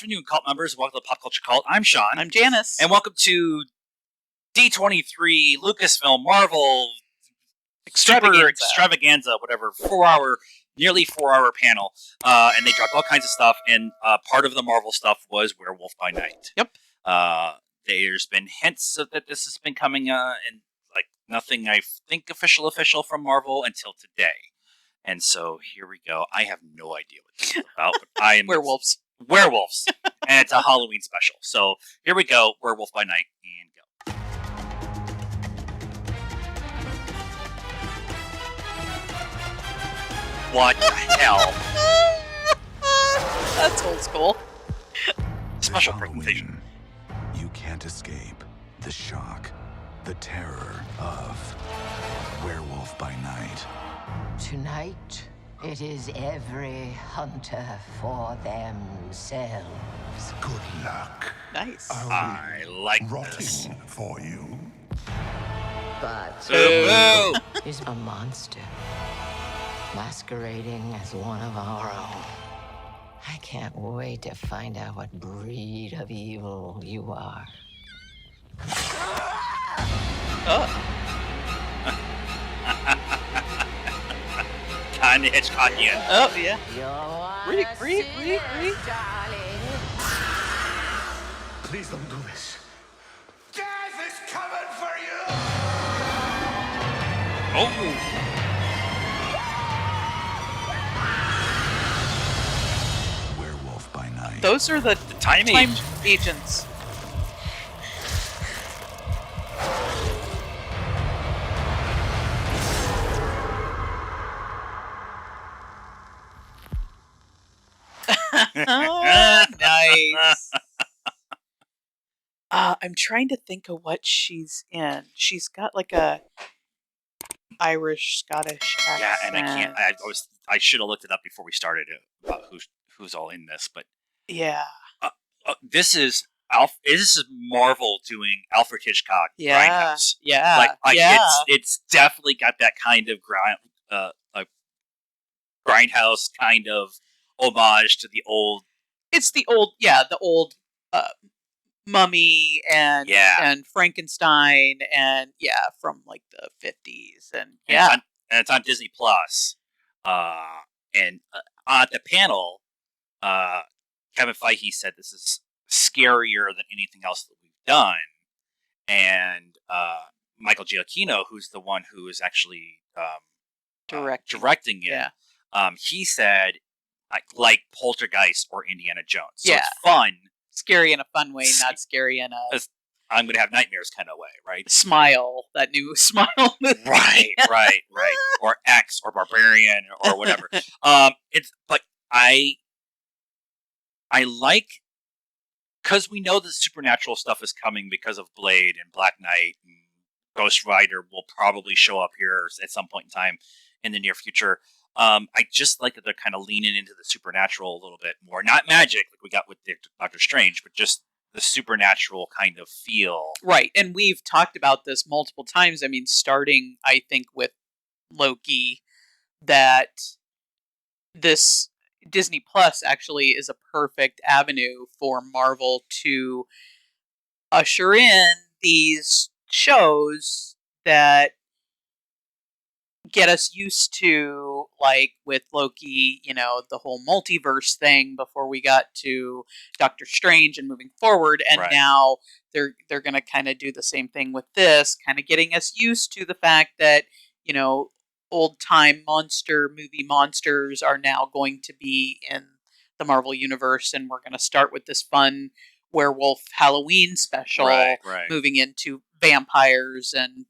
afternoon, cult members. Welcome to Pop Culture Cult. I'm Sean. I'm Janice. And welcome to D23 Lucasfilm Marvel Extravaganza, whatever, nearly 4 hour panel. And they dropped all kinds of stuff. And part of the Marvel stuff was Werewolf by Night. Yep. There's been hints that this has been coming, and like nothing I think official from Marvel until today. And so here we go. I have no idea what this is about, but I am Werewolves. And it's a Halloween special. So here we go. Werewolf by Night, and go. What the hell? That's old school. Special presentation. You can't escape the shock, the terror of Werewolf by Night. Tonight, it is every hunter for themselves. Good luck. Nice. I like this. Rotting for you. But Boo-boo. is a monster masquerading as one of our own. I can't wait to find out what breed of evil you are. Kinda Hitchcockian. Oh, yeah. Read. Darling. Please don't do this. Death is coming for you! Oh. Werewolf by Night. Those are the time agents. Nice. I'm trying to think of what she's in. She's got like a Irish, Scottish accent. Yeah, and I should have looked it up before we started about who's all in this, but Yeah. this is Marvel doing Alfred Hitchcock Yeah. Grindhouse. Yeah. Like it's definitely got that kind of Grindhouse kind of homage to the old. It's the old Mummy and Frankenstein and from like the 50s and and it's on Disney Plus. And at the panel, Kevin Feige said this is scarier than anything else that we've done, and Michael Giacchino, who's the one who is actually directing it, he said like Poltergeist or Indiana Jones. So it's fun. Scary in a fun way, not scary in a I'm going to have nightmares kind of way, right? Smile, that new Smile movie. Right. Or X or Barbarian or whatever. But I like, because we know the supernatural stuff is coming because of Blade and Black Knight, and Ghost Rider will probably show up here at some point in time in the near future. I just like that they're kind of leaning into the supernatural a little bit more. Not magic like we got with Doctor Strange, but just the supernatural kind of feel. Right, and we've talked about this multiple times. I mean, starting, I think, with Loki, that this Disney Plus actually is a perfect avenue for Marvel to usher in these shows that get us used to, like with Loki, the whole multiverse thing before we got to Doctor Strange and moving forward. And now they're going to kind of do the same thing with this, kind of getting us used to the fact that, old time movie monsters are now going to be in the Marvel universe. And we're going to start with this fun werewolf Halloween special, moving into vampires and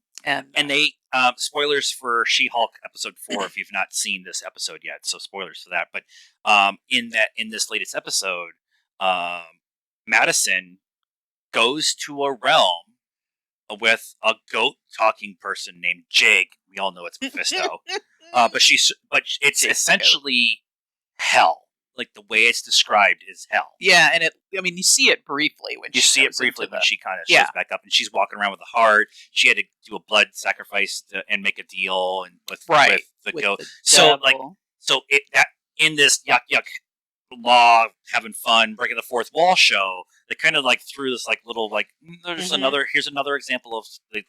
they spoilers for She-Hulk episode 4 if you've not seen this episode yet, so spoilers for that. But in this latest episode, Madison goes to a realm with a goat talking person named Jig. We all know it's Mephisto, but it's essentially hell. Like the way it's described is hell. Yeah, and you see it briefly when she kind of shows back up, and she's walking around with a heart. She had to do a blood sacrifice and make a deal with the goat. In this yuck law, having fun, breaking the fourth wall show. They kind of like threw this like little like there's here's another example of the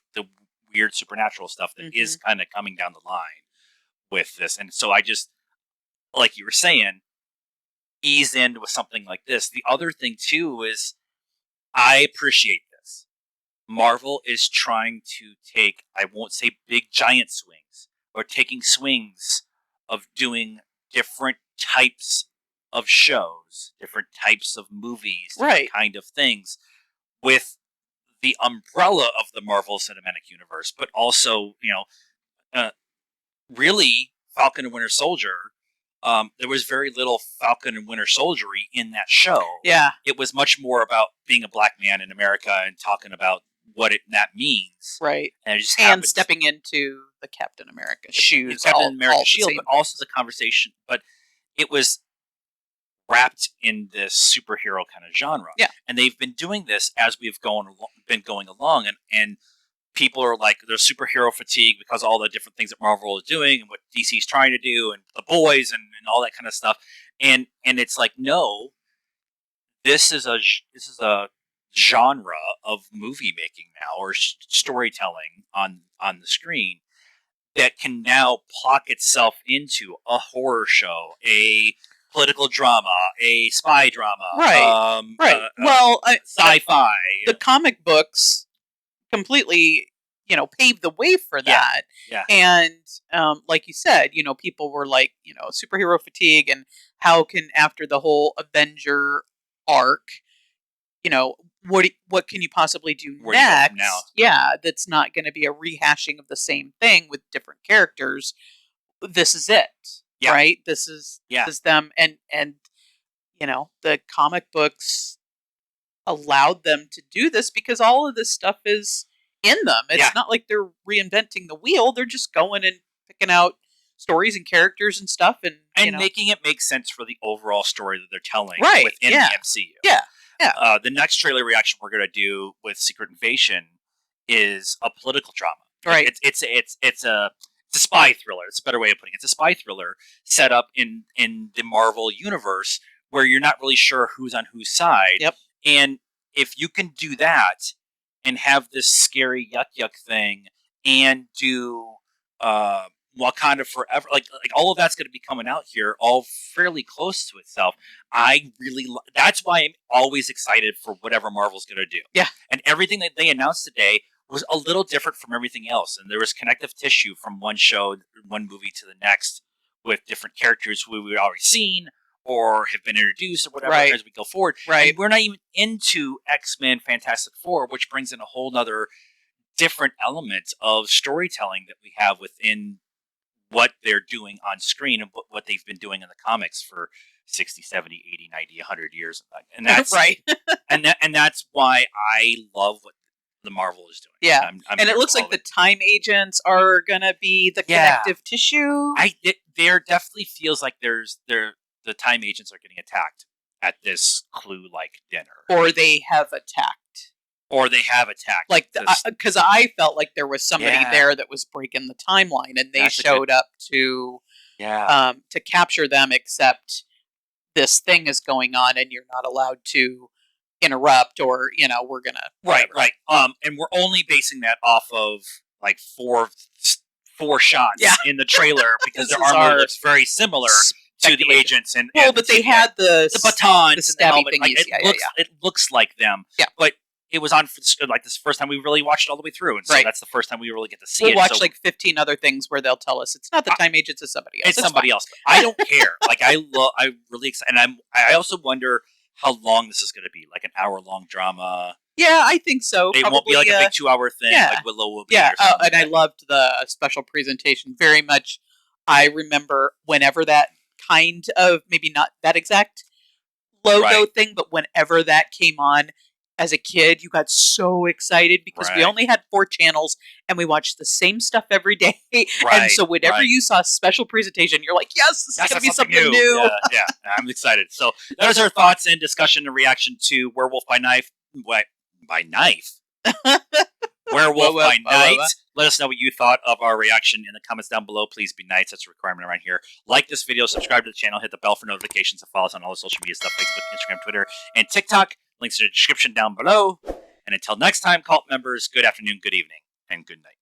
weird supernatural stuff that is kind of coming down the line with this. And so I just, like you were saying, ease in with something like this. The other thing too is I appreciate this. Marvel is trying to take, I won't say big giant swings, or taking swings of doing different types of shows, different types of movies, different kind of things with the umbrella of the Marvel Cinematic Universe, but also, really Falcon and Winter Soldier. There was very little Falcon and Winter Soldiery in that show. Yeah. It was much more about being a black man in America and talking about what that means. Right. And stepping into the Captain America shoes. Captain America shield, but also the conversation. But it was wrapped in this superhero kind of genre. Yeah. And they've been doing this as we've been going along. And people are like, there's superhero fatigue because all the different things that Marvel is doing and what DC's trying to do and the boys and all that kind of stuff. And it's like, no, this is a genre of movie making now, or storytelling on the screen, that can now plot itself into a horror show, a political drama, a spy drama, sci-fi. The comic books completely, paved the way for that. Yeah. And like you said, people were like, superhero fatigue, and how can, after the whole Avenger arc, what can you possibly do next? Yeah, that's not going to be a rehashing of the same thing with different characters. This is it, right? This is them, and the comic books allowed them to do this because all of this stuff is in them. It's not like they're reinventing the wheel. They're just going and picking out stories and characters and stuff, and making it make sense for the overall story that they're telling within the MCU. Yeah. The next trailer reaction we're going to do with Secret Invasion is a political drama. Right. It's a spy thriller. It's a better way of putting it. It's a spy thriller set up in the Marvel universe where you're not really sure who's on whose side. Yep. And if you can do that and have this scary yuck thing and do Wakanda Forever, like all of that's going to be coming out here, all fairly close to itself. I really, that's why I'm always excited for whatever Marvel's going to do. Yeah. And everything that they announced today was a little different from everything else. And there was connective tissue from one show, one movie to the next with different characters who we've already seen or have been introduced or whatever as we go forward. Right. And we're not even into X-Men Fantastic Four, which brings in a whole nother different element of storytelling that we have within what they're doing on screen and what they've been doing in the comics for 60, 70, 80, 90, 100 years. And that's right. and that's why I love what the Marvel is doing. Yeah. And it looks like the time agents are going to be the connective tissue. There definitely feels like the time agents are getting attacked at this Clue-like dinner. Or they have attacked. Like, because I felt like there was somebody there that was breaking the timeline, and they showed up to capture them. Except this thing is going on, and you're not allowed to interrupt, or we're gonna right. And we're only basing that off of like four shots in the trailer because their armor looks very similar to the agents. And but they had the batons, the stabby and the helmet. thingies. It looks like them. Yeah, but it was on like this first time we really watched it all the way through, and so that's the first time we really get to see it. We'll watch like 15 other things where they'll tell us it's not the time agents, it's somebody else. It's somebody else. But I don't care. Like I'm really excited, and I also wonder how long this is going to be. Like an hour-long drama. Yeah, I think so. It won't be like a big 2-hour thing like Willow will be. Yeah, and I loved the special presentation very much. I remember whenever that kind of, maybe not that exact logo thing, but whenever that came on as a kid, you got so excited because we only had 4 channels and we watched the same stuff every day. And so whenever you saw a special presentation, you're like, yes, this is going to be something new. Yeah, I'm excited. So those are our thoughts and discussion and reaction to Werewolf by Knife. What? By Knife? Werewolf by Night. Whoa. Let us know what you thought of our reaction in the comments down below. Please be nice. That's a requirement around here. Like this video, subscribe to the channel, hit the bell for notifications, and follow us on all the social media stuff, Facebook, Instagram, Twitter, and TikTok. Links in the description down below. And until next time, cult members, good afternoon, good evening, and good night.